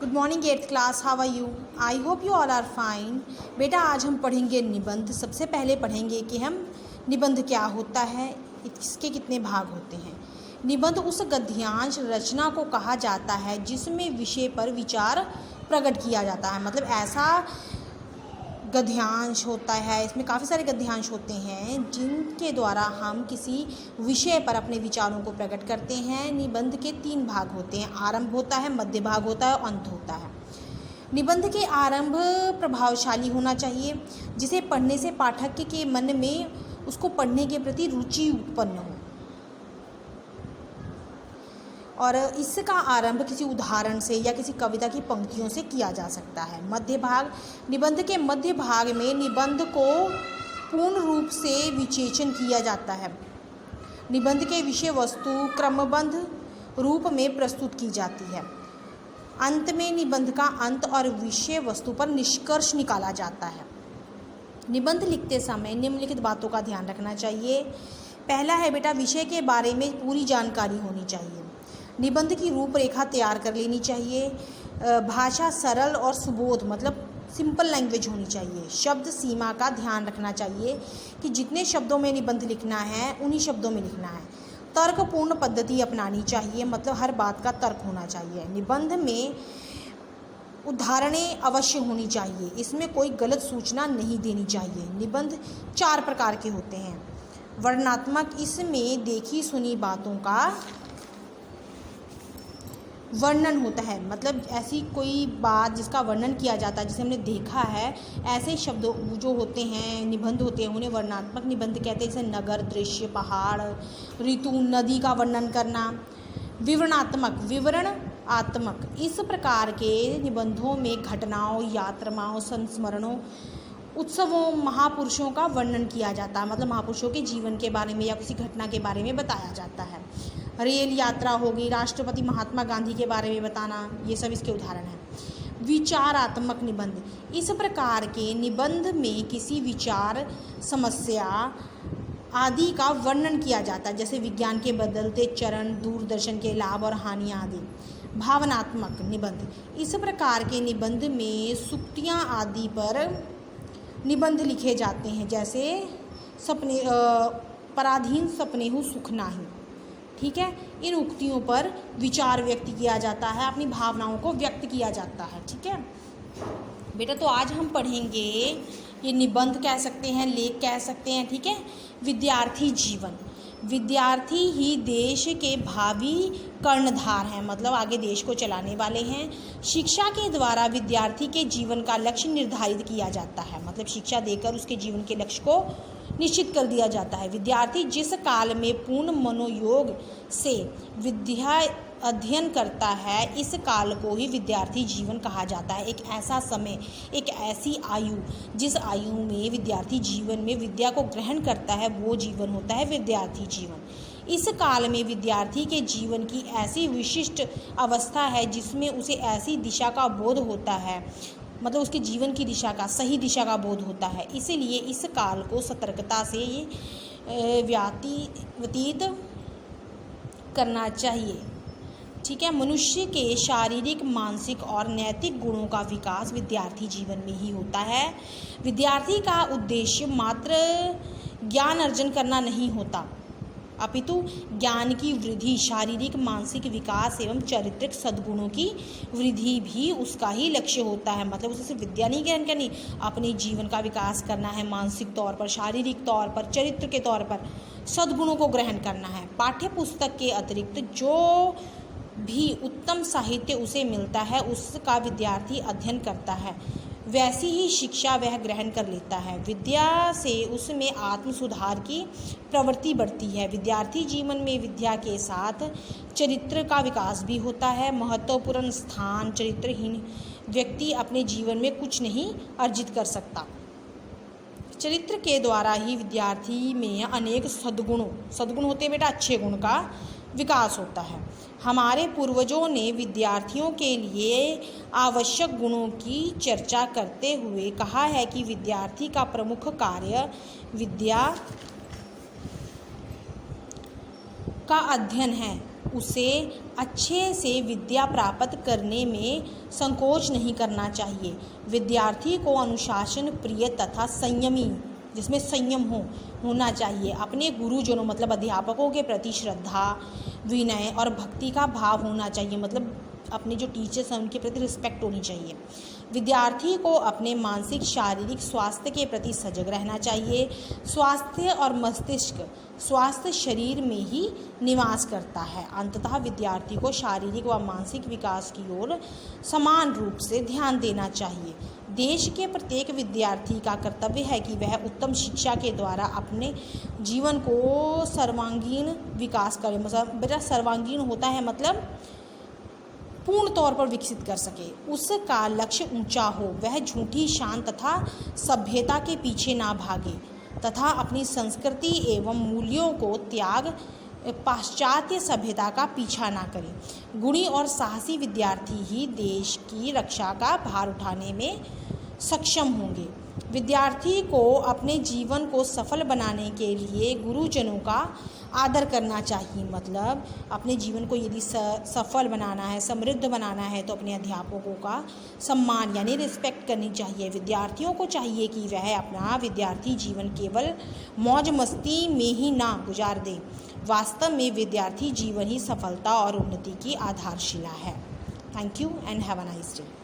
Good morning eighth class, how are you? I hope you all are fine. बेटा आज हम पढ़ेंगे निबंध। सबसे पहले पढ़ेंगे कि हम निबंध क्या होता है, इसके कितने भाग होते हैं। निबंध उस गद्यांश रचना को कहा जाता है जिसमें विषय पर विचार प्रकट किया जाता है। मतलब ऐसा गद्यांश होता है, इसमें काफ़ी सारे गद्यांश होते हैं जिनके द्वारा हम किसी विषय पर अपने विचारों को प्रकट करते हैं। निबंध के 3 भाग होते हैं, आरंभ होता है, मध्य भाग होता है और अंत होता है। निबंध के आरंभ प्रभावशाली होना चाहिए, जिसे पढ़ने से पाठक के मन में उसको पढ़ने के प्रति रुचि उत्पन्न हो, और इसका आरंभ किसी उदाहरण से या किसी कविता की पंक्तियों से किया जा सकता है। मध्य भाग, निबंध के मध्य भाग में निबंध को पूर्ण रूप से विवेचन किया जाता है। निबंध के विषय वस्तु क्रमबद्ध रूप में प्रस्तुत की जाती है। अंत में निबंध का अंत और विषय वस्तु पर निष्कर्ष निकाला जाता है। निबंध लिखते समय निम्नलिखित बातों का ध्यान रखना चाहिए। पहला है बेटा, विषय के बारे में पूरी जानकारी होनी चाहिए। निबंध की रूपरेखा तैयार कर लेनी चाहिए। भाषा सरल और सुबोध, मतलब सिंपल लैंग्वेज होनी चाहिए। शब्द सीमा का ध्यान रखना चाहिए कि जितने शब्दों में निबंध लिखना है उन्हीं शब्दों में लिखना है। तर्कपूर्ण पद्धति अपनानी चाहिए, मतलब हर बात का तर्क होना चाहिए। निबंध में उदाहरणें अवश्य होनी चाहिए, इसमें कोई गलत सूचना नहीं देनी चाहिए। निबंध 4 प्रकार के होते हैं। वर्णनात्मक, इसमें देखी सुनी बातों का वर्णन होता है, मतलब ऐसी कोई बात जिसका वर्णन किया जाता है, जिसे हमने देखा है, ऐसे शब्द जो होते हैं, निबंध होते हैं, उन्हें वर्णनात्मक निबंध कहते हैं। जैसे नगर, दृश्य, पहाड़, ऋतु, नदी का वर्णन करना। विवरणात्मक, विवरणात्मक, इस प्रकार के निबंधों में घटनाओं, यात्राओं, संस्मरणों, उत्सवों, महापुरुषों का वर्णन किया जाता है, मतलब महापुरुषों के जीवन के बारे में या किसी घटना के बारे में बताया जाता है। रेल यात्रा होगी, राष्ट्रपति महात्मा गांधी के बारे में बताना, ये सब इसके उदाहरण हैं। विचारात्मक निबंध, इस प्रकार के निबंध में किसी विचार, समस्या आदि का वर्णन किया जाता है, जैसे विज्ञान के बदलते चरण, दूरदर्शन के लाभ और हानियाँ आदि। भावनात्मक निबंध, इस प्रकार के निबंध में सूक्तियाँ आदि पर निबंध लिखे जाते हैं, जैसे सपने पराधीन सपनेहु सुख नाही, ठीक है। इन उक्तियों पर विचार व्यक्त किया जाता है, अपनी भावनाओं को व्यक्त किया जाता है, ठीक है बेटा। तो आज हम पढ़ेंगे, ये निबंध कह सकते हैं, लेख कह सकते हैं, ठीक है। विद्यार्थी जीवन, विद्यार्थी ही देश के भावी कर्णधार हैं, मतलब आगे देश को चलाने वाले हैं। शिक्षा के द्वारा विद्यार्थी के जीवन का लक्ष्य निर्धारित किया जाता है, मतलब शिक्षा देकर उसके जीवन के लक्ष्य को निश्चित कर दिया जाता है। विद्यार्थी जिस काल में पूर्ण मनोयोग से विद्या अध्ययन करता है, इस काल को ही विद्यार्थी जीवन कहा जाता है। एक ऐसा समय, एक ऐसी आयु, जिस आयु में विद्यार्थी जीवन में विद्या को ग्रहण करता है, वो जीवन होता है विद्यार्थी जीवन। इस काल में विद्यार्थी के जीवन की ऐसी विशिष्ट अवस्था है जिसमें उसे ऐसी दिशा का बोध होता है, मतलब उसके जीवन की दिशा का, सही दिशा का बोध होता है। इसीलिए इस काल को सतर्कता से व्यतीत करना चाहिए, ठीक है। मनुष्य के शारीरिक, मानसिक और नैतिक गुणों का विकास विद्यार्थी जीवन में ही होता है। विद्यार्थी का उद्देश्य मात्र ज्ञान अर्जन करना नहीं होता, अपितु ज्ञान की वृद्धि, शारीरिक मानसिक विकास एवं चारित्रिक सद्गुणों की वृद्धि भी उसका ही लक्ष्य होता है। मतलब उसे सिर्फ विद्या नहीं ग्रहण करनी, अपने जीवन का विकास करना है, मानसिक तौर पर, शारीरिक तौर पर, चरित्र के तौर पर सद्गुणों को ग्रहण करना है। पाठ्य पुस्तक के अतिरिक्त जो भी उत्तम साहित्य उसे मिलता है, उसका विद्यार्थी अध्ययन करता है, वैसी ही शिक्षा वह ग्रहण कर लेता है। विद्या से उसमें आत्म सुधार की प्रवृत्ति बढ़ती है। विद्यार्थी जीवन में विद्या के साथ चरित्र का विकास भी होता है। महत्वपूर्ण स्थान चरित्रहीन व्यक्ति अपने जीवन में कुछ नहीं अर्जित कर सकता। चरित्र के द्वारा ही विद्यार्थी में अनेक सद्गुण होते हैं बेटा, अच्छे गुण का विकास होता है। हमारे पूर्वजों ने विद्यार्थियों के लिए आवश्यक गुणों की चर्चा करते हुए कहा है कि विद्यार्थी का प्रमुख कार्य विद्या का अध्ययन है। उसे अच्छे से विद्या प्राप्त करने में संकोच नहीं करना चाहिए। विद्यार्थी को अनुशासन प्रिय तथा संयमी, जिसमें संयम होना चाहिए। अपने गुरुजनों मतलब अध्यापकों के प्रति श्रद्धा, विनय और भक्ति का भाव होना चाहिए, मतलब अपने जो टीचर्स हैं उनके प्रति रिस्पेक्ट होनी चाहिए। विद्यार्थी को अपने मानसिक शारीरिक स्वास्थ्य के प्रति सजग रहना चाहिए। स्वास्थ्य और मस्तिष्क स्वास्थ्य शरीर में ही निवास करता है। अंततः विद्यार्थी को शारीरिक व मानसिक विकास की ओर समान रूप से ध्यान देना चाहिए। देश के प्रत्येक विद्यार्थी का कर्तव्य है कि वह उत्तम शिक्षा के द्वारा अपने जीवन को सर्वांगीण विकास करे। मतलब बेटा सर्वांगीण होता है मतलब पूर्ण तौर पर विकसित कर सके। उसका लक्ष्य ऊंचा हो, वह झूठी शान तथा सभ्यता के पीछे ना भागे तथा अपनी संस्कृति एवं मूल्यों को त्याग पाश्चात्य सभ्यता का पीछा ना करे। गुणी और साहसी विद्यार्थी ही देश की रक्षा का भार उठाने में सक्षम होंगे। विद्यार्थी को अपने जीवन को सफल बनाने के लिए गुरुजनों का आदर करना चाहिए। मतलब अपने जीवन को यदि सफल बनाना है, समृद्ध बनाना है, तो अपने अध्यापकों का सम्मान यानी रिस्पेक्ट करनी चाहिए। विद्यार्थियों को चाहिए कि वह अपना विद्यार्थी जीवन केवल मौज मस्ती में ही ना गुजार दे। वास्तव में विद्यार्थी जीवन ही सफलता और उन्नति की आधारशिला है। Thank you and have a nice day.